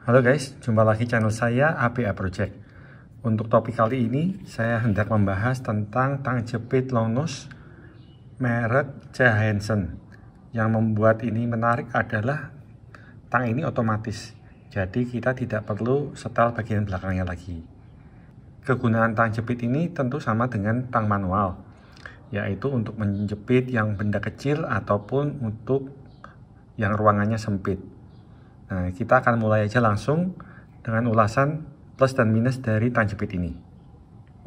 Halo guys, jumpa lagi channel saya APA Project. Untuk topik kali ini saya hendak membahas tentang tang jepit long nose merek C. Hansen. Yang membuat ini menarik adalah tang ini otomatis, jadi kita tidak perlu setel bagian belakangnya lagi. Kegunaan tang jepit ini tentu sama dengan tang manual, yaitu untuk menjepit yang benda kecil ataupun untuk yang ruangannya sempit. Nah, kita akan mulai aja langsung dengan ulasan plus dan minus dari tang jepit ini.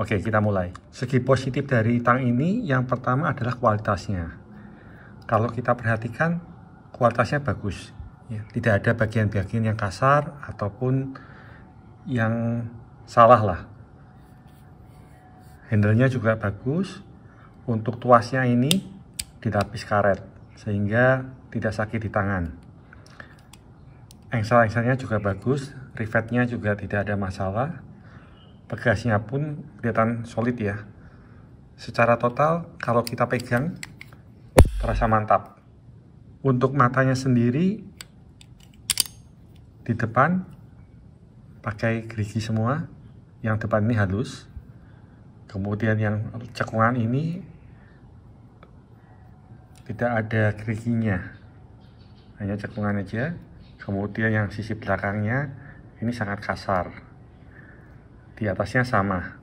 Oke, kita mulai. Segi positif dari tang ini yang pertama adalah kualitasnya. Kalau kita perhatikan, kualitasnya bagus. Ya, tidak ada bagian-bagian yang kasar ataupun yang salah lah. Handle-nya juga bagus. Untuk tuasnya ini dilapis karet sehingga tidak sakit di tangan. Engsel-engselnya juga bagus, rivetnya juga tidak ada masalah, pegasnya pun kelihatan solid ya. Secara total kalau kita pegang terasa mantap. Untuk matanya sendiri di depan pakai gerigi semua, yang depan ini halus, kemudian yang cekungan ini tidak ada geriginya, hanya cekungan aja. Kemudian yang sisi belakangnya ini sangat kasar, di atasnya sama.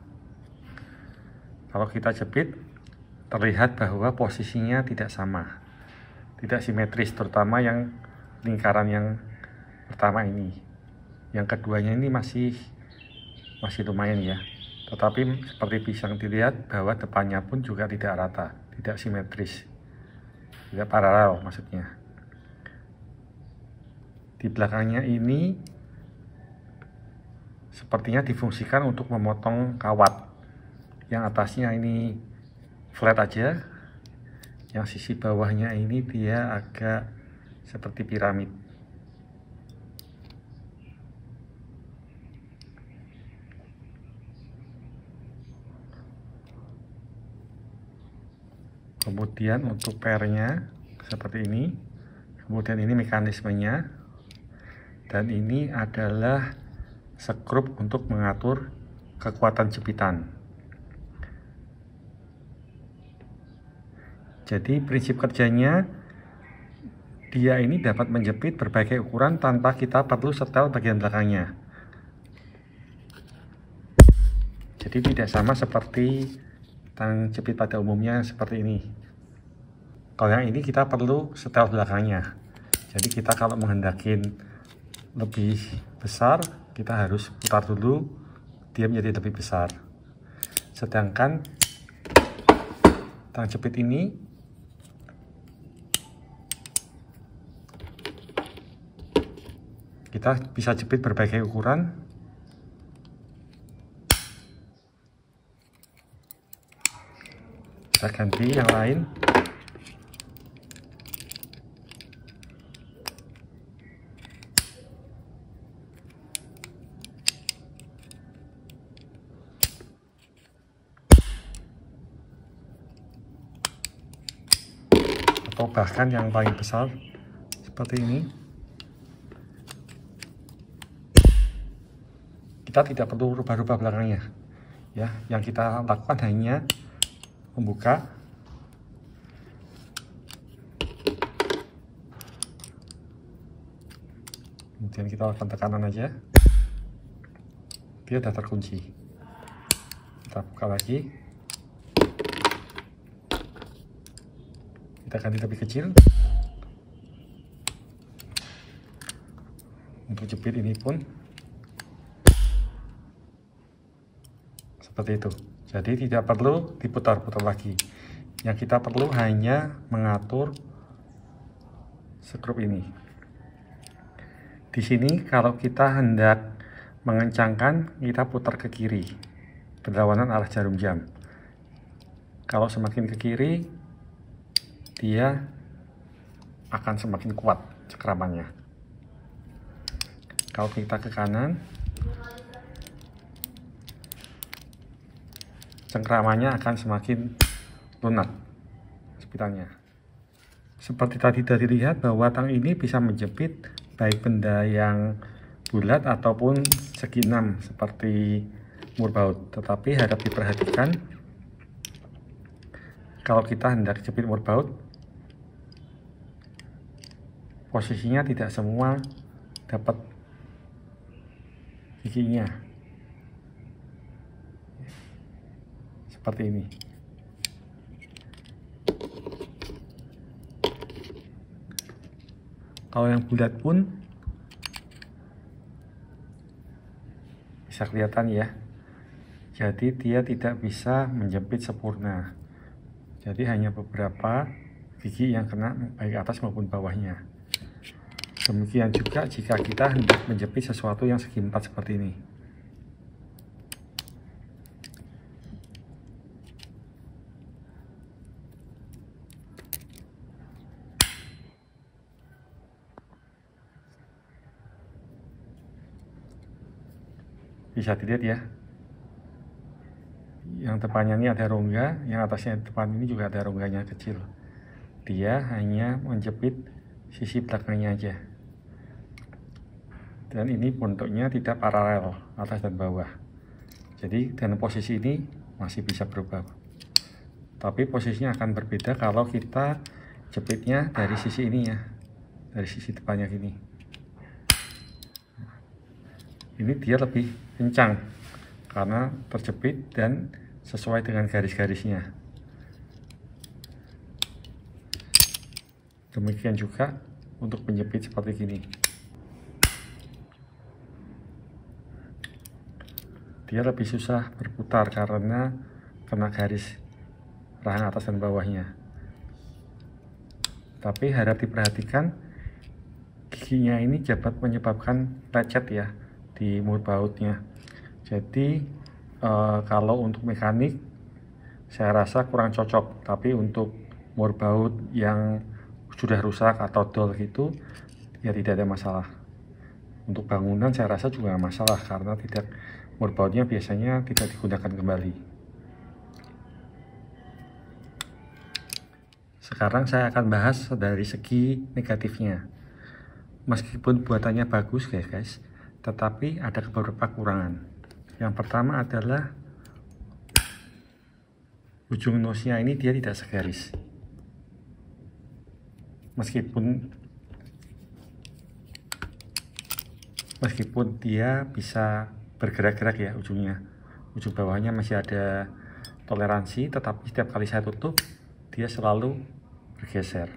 Kalau kita jepit terlihat bahwa posisinya tidak sama, tidak simetris, terutama yang lingkaran yang pertama ini. Yang keduanya ini masih lumayan ya, tetapi seperti bisa dilihat bahwa depannya pun juga tidak rata, tidak simetris, tidak paralel maksudnya. Di belakangnya ini sepertinya difungsikan untuk memotong kawat. Yang atasnya ini flat aja, yang sisi bawahnya ini dia agak seperti piramid. Kemudian untuk pernya seperti ini. Kemudian ini mekanismenya. Dan ini adalah skrup untuk mengatur kekuatan jepitan. Jadi prinsip kerjanya, dia ini dapat menjepit berbagai ukuran tanpa kita perlu setel bagian belakangnya. Jadi tidak sama seperti tang jepit pada umumnya seperti ini. Kalau yang ini kita perlu setel belakangnya. Jadi kita kalau menghendakin lebih besar, kita harus putar dulu, dia menjadi lebih besar. Sedangkan tang jepit ini kita bisa jepit berbagai ukuran. Kita ganti yang lain. Atau bahkan yang paling besar seperti ini. Kita tidak perlu rubah-rubah belakangnya ya, yang kita lakukan hanya membuka, kemudian kita lakukan tekanan aja, dia sudah terkunci. Kita buka lagi, kita ganti lebih kecil. Untuk jepit ini pun seperti itu. Jadi tidak perlu diputar-putar lagi. Yang kita perlu hanya mengatur skrup ini. Di sini kalau kita hendak mengencangkan, kita putar ke kiri, berlawanan arah jarum jam. Kalau semakin ke kiri, dia akan semakin kuat cengkramannya. Kalau kita ke kanan, cengkramannya akan semakin lunak jepitannya. Seperti tadi dilihat bahwa tang ini bisa menjepit baik benda yang bulat ataupun segi 6 seperti murbaut. Tetapi harap diperhatikan, kalau kita hendak jepit murbaut, posisinya tidak semua dapat giginya seperti ini. Kalau yang bulat pun bisa kelihatan ya, jadi dia tidak bisa menjepit sempurna, jadi hanya beberapa gigi yang kena baik atas maupun bawahnya. Demikian juga jika kita hendak menjepit sesuatu yang segi 4 seperti ini. Bisa dilihat ya, yang depannya ini ada rongga, yang atasnya depan ini juga ada rongganya kecil. Dia hanya menjepit sisi belakangnya aja, dan ini bentuknya tidak paralel atas dan bawah. Jadi dengan posisi ini masih bisa berubah, tapi posisinya akan berbeda kalau kita jepitnya dari sisi ini ya, dari sisi depannya gini. Ini dia lebih kencang karena terjepit dan sesuai dengan garis-garisnya. Demikian juga untuk menjepit seperti gini. Dia lebih susah berputar karena kena garis rahang atas dan bawahnya. Tapi harap diperhatikan, giginya ini dapat menyebabkan lecet ya di murbautnya. Jadi kalau untuk mekanik saya rasa kurang cocok, tapi untuk murbaut yang sudah rusak atau dol gitu ya tidak ada masalah. Untuk bangunan saya rasa juga masalah karena murbautnya biasanya tidak digunakan kembali. Sekarang saya akan bahas dari segi negatifnya. Meskipun buatannya bagus guys, tetapi ada beberapa kekurangan. Yang pertama adalah ujung nosnya ini dia tidak segaris. Meskipun dia bisa bergerak-gerak ya ujungnya, ujung bawahnya masih ada toleransi, tetapi setiap kali saya tutup dia selalu bergeser.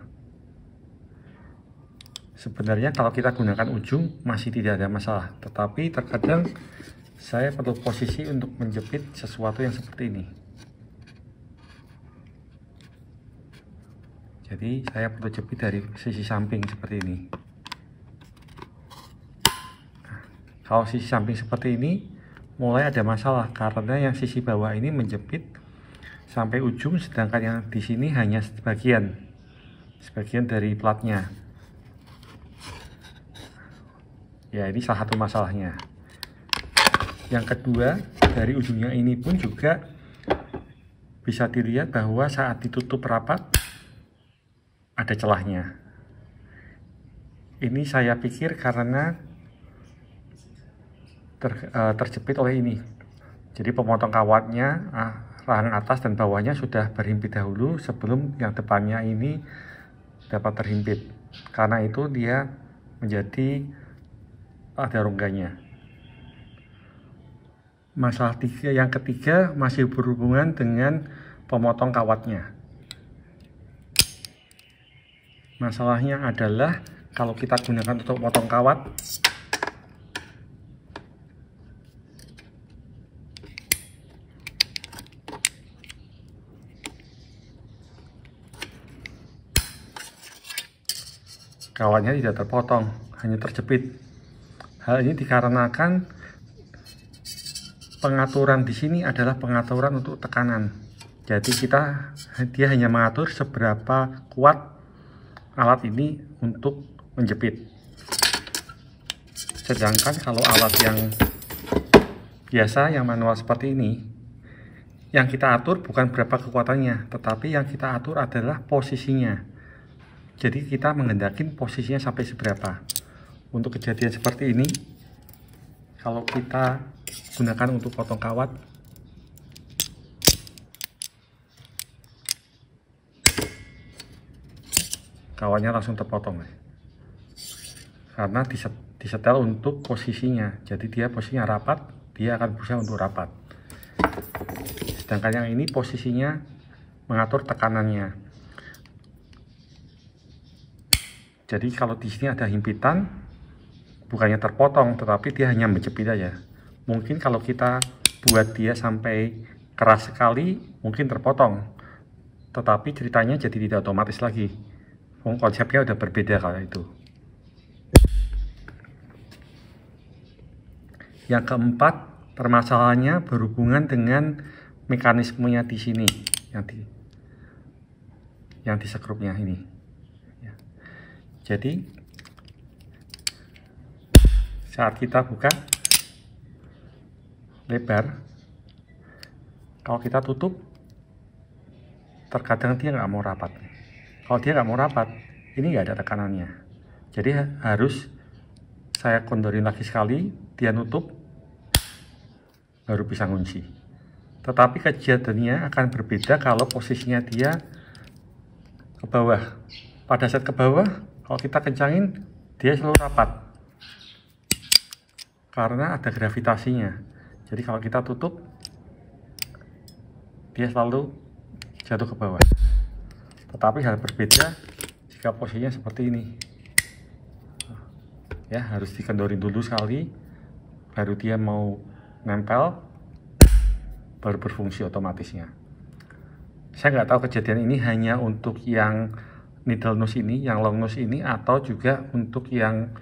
Sebenarnya kalau kita gunakan ujung masih tidak ada masalah, tetapi terkadang saya perlu posisi untuk menjepit sesuatu yang seperti ini. Jadi saya perlu jepit dari sisi samping seperti ini. Nah, kalau sisi samping seperti ini mulai ada masalah karena yang sisi bawah ini menjepit sampai ujung, sedangkan yang di sini hanya sebagian dari platnya. Ya, ini salah satu masalahnya. Yang kedua, dari ujungnya ini pun juga bisa dilihat bahwa saat ditutup rapat ada celahnya. Ini saya pikir karena terjepit oleh ini. Jadi pemotong kawatnya, rahang atas dan bawahnya sudah berhimpit dahulu sebelum yang depannya ini dapat terhimpit. Karena itu dia menjadi ada rongganya. Masalah yang ketiga masih berhubungan dengan pemotong kawatnya. Masalahnya adalah kalau kita gunakan untuk potong kawat, kawatnya tidak terpotong, hanya terjepit. Hal ini dikarenakan pengaturan di sini adalah pengaturan untuk tekanan. Jadi dia hanya mengatur seberapa kuat alat ini untuk menjepit. Sedangkan kalau alat yang biasa, yang manual seperti ini, yang kita atur bukan berapa kekuatannya, tetapi yang kita atur adalah posisinya. Jadi kita menghendaki posisinya sampai seberapa. Untuk kejadian seperti ini, kalau kita gunakan untuk potong kawat, kawatnya langsung terpotong karena disetel untuk posisinya. Jadi dia posisinya rapat, dia akan berusaha untuk rapat. Sedangkan yang ini posisinya mengatur tekanannya. Jadi kalau di sini ada himpitan, bukannya terpotong, tetapi dia hanya menjepit aja. Mungkin kalau kita buat dia sampai keras sekali, mungkin terpotong. Tetapi ceritanya jadi tidak otomatis lagi. Konsepnya udah berbeda kalau itu. Yang keempat, permasalahannya berhubungan dengan mekanismenya di sini, yang di sekrupnya ini. Jadi saat kita buka lebar, kalau kita tutup, terkadang dia nggak mau rapat. Kalau dia nggak mau rapat, ini nggak ada tekanannya. Jadi harus saya kondorin lagi sekali, dia nutup, baru bisa ngunci. Tetapi kejadiannya akan berbeda kalau posisinya dia ke bawah. Pada saat ke bawah, kalau kita kencangin, dia selalu rapat. Karena ada gravitasinya. Jadi kalau kita tutup, dia selalu jatuh ke bawah. Tetapi hal berbeda jika posisinya seperti ini. Ya, harus dikendorin dulu sekali, baru dia mau nempel, baru berfungsi otomatisnya. Saya nggak tahu kejadian ini hanya untuk yang needle nose ini, yang long nose ini, atau juga untuk yang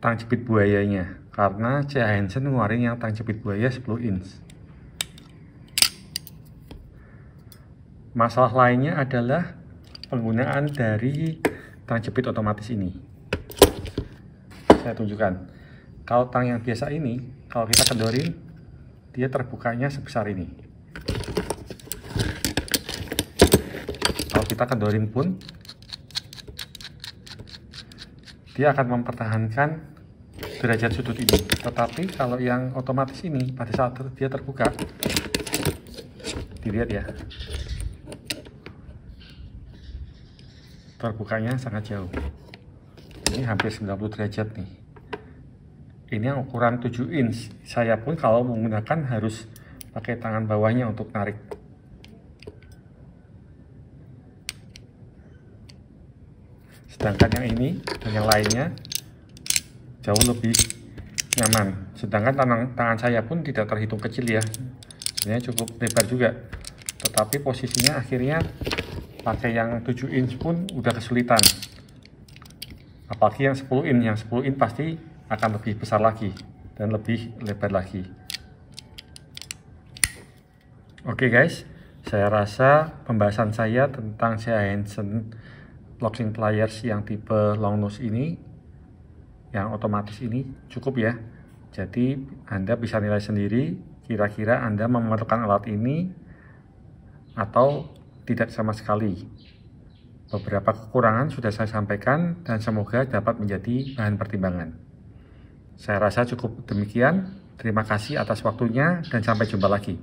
tang jepit buayanya. Karena C.H. Hansen ngeluarin yang tang jepit buaya 10 inch. Masalah lainnya adalah penggunaan dari tang jepit otomatis ini. Saya tunjukkan. Kalau tang yang biasa ini, kalau kita kendorin, dia terbukanya sebesar ini. Kalau kita kendorin pun, dia akan mempertahankan derajat sudut ini. Tetapi kalau yang otomatis ini, pada saat dia terbuka, dilihat ya, terbukanya sangat jauh. Ini hampir 90 derajat nih. Ini yang ukuran 7 inch. Saya pun kalau menggunakan harus pakai tangan bawahnya untuk narik. Sedangkan yang ini dan yang lainnya jauh lebih nyaman. Sedangkan tangan saya pun tidak terhitung kecil ya. Sebenarnya cukup lebar juga. Tetapi posisinya akhirnya pakai yang 7 inch pun udah kesulitan. Apalagi yang 10 inch. Yang 10 inch pasti akan lebih besar lagi dan lebih lebar lagi. Oke guys, saya rasa pembahasan saya tentang C.H. Hansen locking pliers yang tipe long nose ini, yang otomatis ini cukup ya. Jadi Anda bisa nilai sendiri kira-kira Anda memerlukan alat ini atau tidak sama sekali. Beberapa kekurangan sudah saya sampaikan dan semoga dapat menjadi bahan pertimbangan. Saya rasa cukup demikian. Terima kasih atas waktunya dan sampai jumpa lagi.